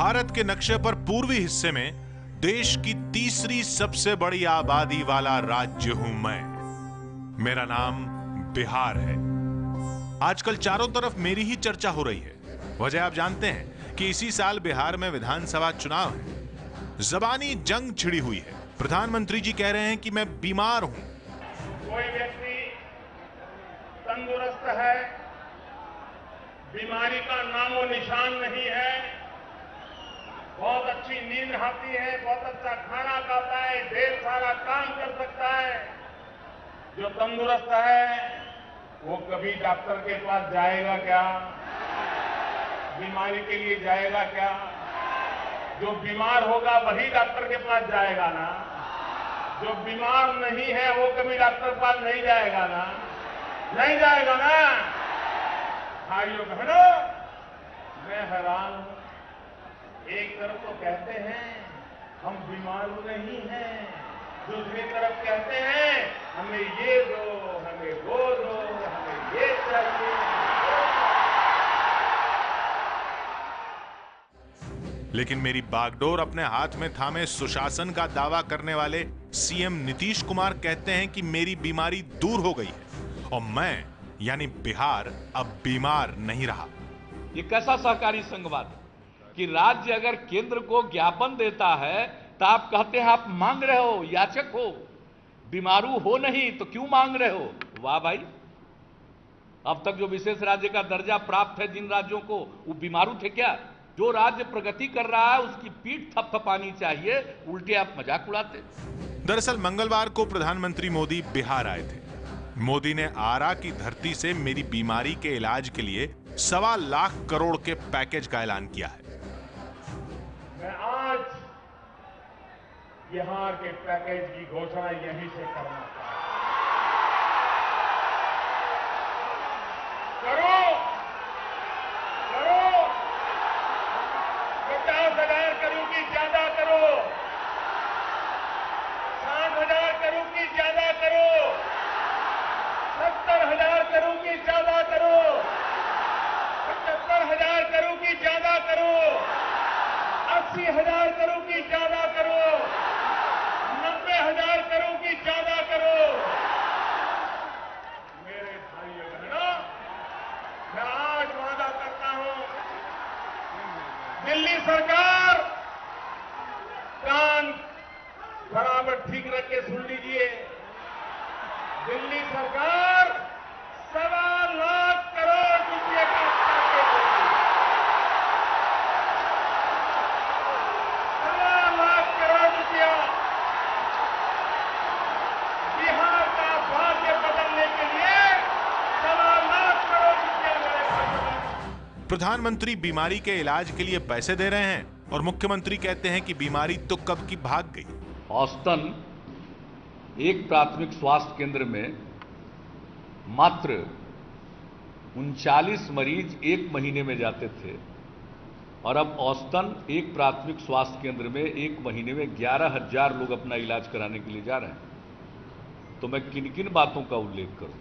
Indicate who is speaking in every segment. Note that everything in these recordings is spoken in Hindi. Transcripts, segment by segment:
Speaker 1: भारत के नक्शे पर पूर्वी हिस्से में देश की तीसरी सबसे बड़ी आबादी वाला राज्य हूं मैं। मेरा नाम बिहार है। आजकल चारों तरफ मेरी ही चर्चा हो रही है। वजह आप जानते हैं कि इसी साल बिहार में विधानसभा चुनाव है। जबानी जंग छिड़ी हुई है। प्रधानमंत्री जी कह रहे हैं कि मैं बीमार हूं।
Speaker 2: कोई व्यक्ति तंदुरुस्त है, बीमारी का नामो निशान नहीं है, बहुत अच्छी नींद आती है, बहुत अच्छा खाना खाता है, ढेर सारा काम कर सकता है। जो तंदुरुस्त है वो कभी डॉक्टर के पास जाएगा क्या? बीमारी के लिए जाएगा क्या? जो बीमार होगा वही डॉक्टर के पास जाएगा ना। जो बीमार नहीं है वो कभी डॉक्टर के पास नहीं जाएगा ना, नहीं जाएगा ना। भाइयों बहनों, मैं हैरान हूं। एक तरफ तो कहते हैं हम बीमार नहीं हैं, दूसरी तरफ कहते हैं हमें ये दो, हमें वो दो, हमें ये चाहिए।
Speaker 1: लेकिन मेरी बागडोर अपने हाथ में थामे सुशासन का दावा करने वाले सीएम नीतीश कुमार कहते हैं कि मेरी बीमारी दूर हो गई है और मैं यानी बिहार अब बीमार नहीं रहा।
Speaker 3: ये कैसा सहकारी संघवाद है कि राज्य अगर केंद्र को ज्ञापन देता है तो आप कहते हैं आप मांग रहे हो, याचक हो, बीमारू हो नहीं तो क्यों मांग रहे हो? वाह भाई, अब तक जो विशेष राज्य का दर्जा प्राप्त है जिन राज्यों को, वो बीमारू थे क्या? जो राज्य प्रगति कर रहा है उसकी पीठ थपथपानी चाहिए, उल्टे आप मजाक उड़ाते।
Speaker 1: दरअसल मंगलवार को प्रधानमंत्री मोदी बिहार आए थे। मोदी ने आरा की धरती से मेरी बीमारी के इलाज के लिए 1.25 लाख करोड़ के पैकेज का ऐलान किया है।
Speaker 2: मैं आज बिहार के पैकेज की घोषणा यहीं से करना चाहता हूं। करो, करो, 50,000 करोड़ की ज्यादा करो, 60,000 करोड़ की ज्यादा करो, 70,000 करोड़ की ज्यादा करो, 75,000 करोड़ की ज्यादा करो, 80,000 करोड़ की ज्यादा करो, 90,000 करोड़ की ज्यादा करो। मेरे भाइयों बहनों, मैं आज वादा करता हूं, दिल्ली सरकार कान बराबर ठीक रख के सुन लीजिए। दिल्ली सरकार 1.25 लाख करोड़ रुपए का पैकेज देगी। 1.25 लाख करोड़ रुपया बिहार का भाग्य बदलने के लिए 1.25 लाख करोड़ रुपया मेरे भाइयों।
Speaker 1: प्रधानमंत्री बीमारी के इलाज के लिए पैसे दे रहे हैं और मुख्यमंत्री कहते हैं कि बीमारी तो कब की भाग गई।
Speaker 3: औसतन एक प्राथमिक स्वास्थ्य केंद्र में मात्र 39 मरीज एक महीने में जाते थे और अब औसतन एक प्राथमिक स्वास्थ्य केंद्र में एक महीने में 11,000 लोग अपना इलाज कराने के लिए जा रहे हैं। तो मैं किन किन बातों का उल्लेख करूं?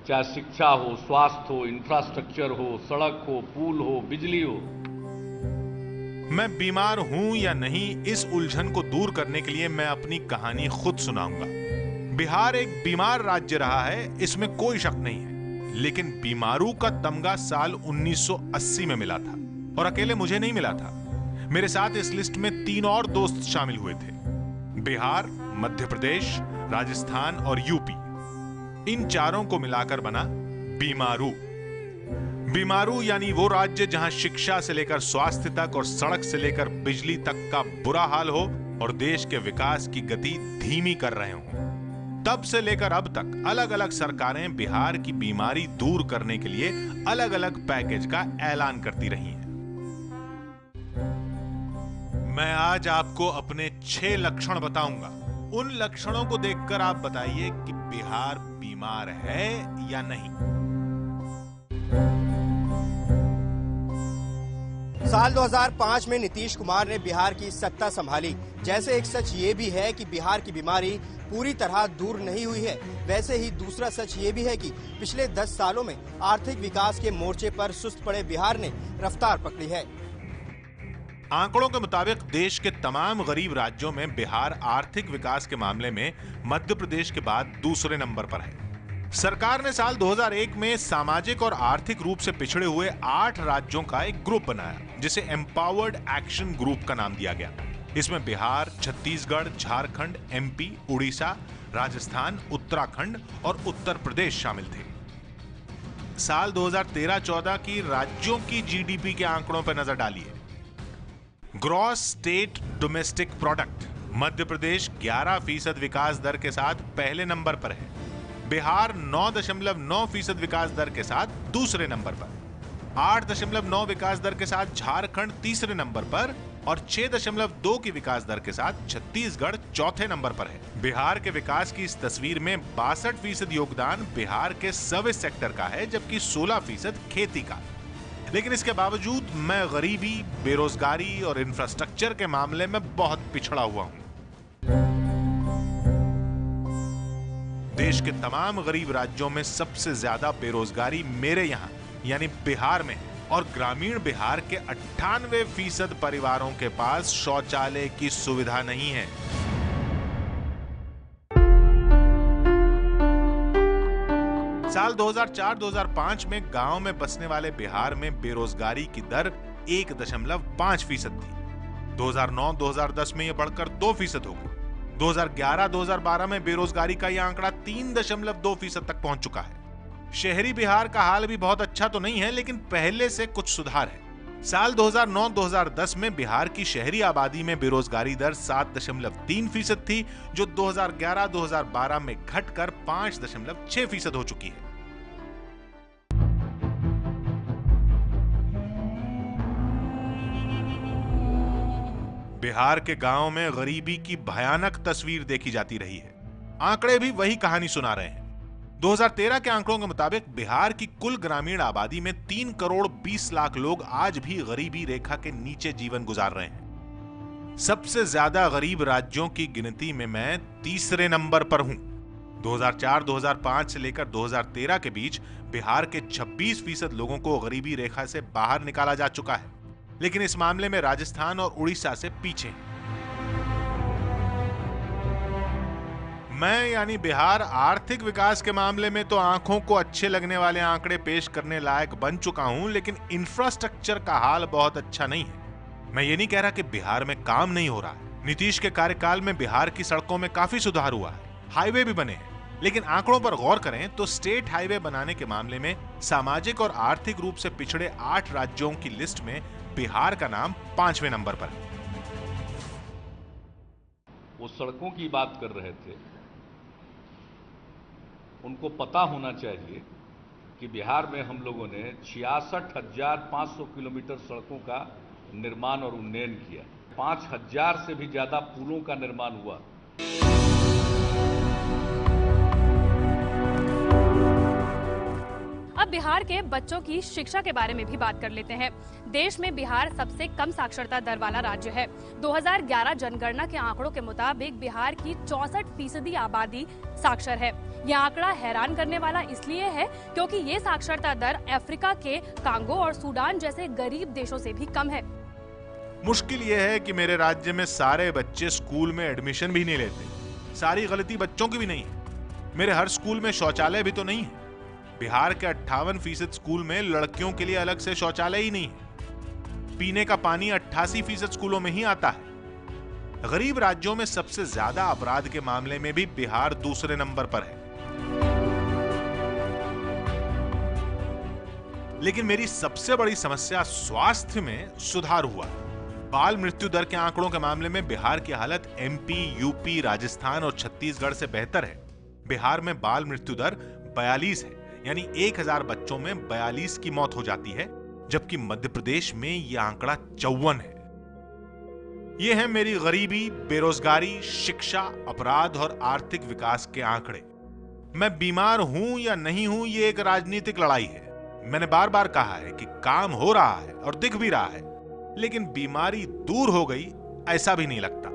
Speaker 3: चाहे शिक्षा हो, स्वास्थ्य हो, इंफ्रास्ट्रक्चर हो, सड़क हो, पुल हो, बिजली हो।
Speaker 1: मैं बीमार हूं या नहीं, इस उलझन को दूर करने के लिए मैं अपनी कहानी खुद सुनाऊंगा। बिहार एक बीमार राज्य रहा है, इसमें कोई शक नहीं है, लेकिन बीमारू का तमगा साल 1980 में मिला था और अकेले मुझे नहीं मिला था। मेरे साथ इस लिस्ट में 3 और दोस्त शामिल हुए थे। बिहार, मध्य प्रदेश, राजस्थान और यूपी, इन चारों को मिलाकर बना बीमारू। बीमारू यानी वो राज्य जहां शिक्षा से लेकर स्वास्थ्य तक और सड़क से लेकर बिजली तक का बुरा हाल हो और देश के विकास की गति धीमी कर रहे हों। तब से लेकर अब तक अलग अलग सरकारें बिहार की बीमारी दूर करने के लिए अलग अलग पैकेज का ऐलान करती रही हैं। मैं आज आपको अपने 6 लक्षण बताऊंगा। उन लक्षणों को देखकर आप बताइए कि बिहार बीमार है या नहीं।
Speaker 4: साल 2005 में नीतीश कुमार ने बिहार की सत्ता संभाली। जैसे एक सच ये भी है कि बिहार की बीमारी पूरी तरह दूर नहीं हुई है, वैसे ही दूसरा सच ये भी है कि पिछले 10 सालों में आर्थिक विकास के मोर्चे पर सुस्त पड़े बिहार ने रफ्तार पकड़ी है।
Speaker 1: आंकड़ों के मुताबिक देश के तमाम गरीब राज्यों में बिहार आर्थिक विकास के मामले में मध्य प्रदेश के बाद दूसरे नंबर पर है। सरकार ने साल 2001 में सामाजिक और आर्थिक रूप से पिछड़े हुए 8 राज्यों का एक ग्रुप बनाया, जिसे एम्पावर्ड एक्शन ग्रुप का नाम दिया गया। इसमें बिहार, छत्तीसगढ़, झारखंड, एमपी, उड़ीसा, राजस्थान, उत्तराखंड और उत्तर प्रदेश शामिल थे। साल 2013-14 की राज्यों की जीडीपी के आंकड़ों पर नजर डालिए। Gross state domestic product Madhya Pradesh 11% विकास दर के साथ पहले नंबर पर है। बिहार 9.9% विकास दर के साथ दूसरे नंबर पर, 8.9 विकास दर के साथ झारखंड तीसरे नंबर पर और 6.2 की विकास दर के साथ छत्तीसगढ़ चौथे नंबर पर है। बिहार के विकास की इस तस्वीर में 62% योगदान बिहार के सर्विस सेक्टर का है, जबकि 16% खेती का। लेकिन इसके बावजूद मैं गरीबी, बेरोजगारी और इंफ्रास्ट्रक्चर के मामले में बहुत पिछड़ा हुआ हूं। देश के तमाम गरीब राज्यों में सबसे ज्यादा बेरोजगारी मेरे यहां यानी बिहार में है और ग्रामीण बिहार के 98% परिवारों के पास शौचालय की सुविधा नहीं है। साल 2004-2005 में गांव में बसने वाले बिहार में बेरोजगारी की दर 1.5% थी। 2009-2010 में यह बढ़कर 2% हो गई। 2011-2012 में बेरोजगारी का यह आंकड़ा 3.2% तक पहुंच चुका है। शहरी बिहार का हाल भी बहुत अच्छा तो नहीं है, लेकिन पहले से कुछ सुधार है। साल 2009-2010 में बिहार की शहरी आबादी में बेरोजगारी दर 7.3% थी, जो 2011-2012 में घटकर 5.6% हो चुकी है। बिहार के गांवों में गरीबी की भयानक तस्वीर देखी जाती रही है। आंकड़े भी वही कहानी सुना रहे हैं। 2013 के आंकड़ों के मुताबिक बिहार की कुल ग्रामीण आबादी में 3 करोड़ 20 लाख लोग आज भी गरीबी रेखा के नीचे जीवन गुजार रहे हैं। सबसे ज्यादा गरीब राज्यों की गिनती में मैं तीसरे नंबर पर हूं। 2004-2005 से लेकर 2013 के बीच बिहार के 26% लोगों को गरीबी रेखा से बाहर निकाला जा चुका है, लेकिन इस मामले में राजस्थान और उड़ीसा से पीछे हैं। मैं यानी बिहार आर्थिक विकास के मामले में तो आंखों को अच्छे लगने वाले आंकड़े पेश करने लायक बन चुका हूं, लेकिन इंफ्रास्ट्रक्चर का हाल बहुत अच्छा नहीं है। मैं ये नहीं कह रहा कि बिहार में काम नहीं हो रहा है। नीतीश के कार्यकाल में बिहार की सड़कों में काफी सुधार हुआ है, हाईवे भी बने हैं, लेकिन आंकड़ों पर गौर करें तो स्टेट हाईवे बनाने के मामले में सामाजिक और आर्थिक रूप से पिछड़े 8 राज्यों की लिस्ट में बिहार का नाम 5वें नंबर पर है।
Speaker 3: वो सड़कों की बात कर रहे थे, उनको पता होना चाहिए कि बिहार में हम लोगों ने 66,500 किलोमीटर सड़कों का निर्माण और उन्नयन किया। 5,000 से भी ज्यादा पुलों का निर्माण हुआ।
Speaker 5: अब बिहार के बच्चों की शिक्षा के बारे में भी बात कर लेते हैं। देश में बिहार सबसे कम साक्षरता दर वाला राज्य है। 2011 जनगणना के आंकड़ों के मुताबिक बिहार की 64% आबादी साक्षर है। यह आंकड़ा हैरान करने वाला इसलिए है क्योंकि ये साक्षरता दर अफ्रीका के कांगो और सूडान जैसे गरीब देशों से भी कम है।
Speaker 1: मुश्किल यह है कि मेरे राज्य में सारे बच्चे स्कूल में एडमिशन भी नहीं लेते। सारी गलती बच्चों की भी नहीं है। मेरे हर स्कूल में शौचालय भी तो नहीं है। बिहार के 58% स्कूल में लड़कियों के लिए अलग से शौचालय ही नहीं है। पीने का पानी 88% स्कूलों में ही आता है। गरीब राज्यों में सबसे ज्यादा अपराध के मामले में भी बिहार दूसरे नंबर पर है। लेकिन मेरी सबसे बड़ी समस्या स्वास्थ्य में सुधार हुआ। बाल मृत्यु दर के आंकड़ों के मामले में बिहार की हालत एमपी, यूपी, राजस्थान और छत्तीसगढ़ से बेहतर है। बिहार में बाल मृत्यु दर 42 है, यानी 1000 बच्चों में 42 की मौत हो जाती है, जबकि मध्य प्रदेश में यह आंकड़ा 54 है। यह है मेरी गरीबी, बेरोजगारी, शिक्षा, अपराध और आर्थिक विकास के आंकड़े। मैं बीमार हूं या नहीं हूं, यह एक राजनीतिक लड़ाई है। मैंने बार बार कहा है कि काम हो रहा है और दिख भी रहा है, लेकिन बीमारी दूर हो गई ऐसा भी नहीं लगता।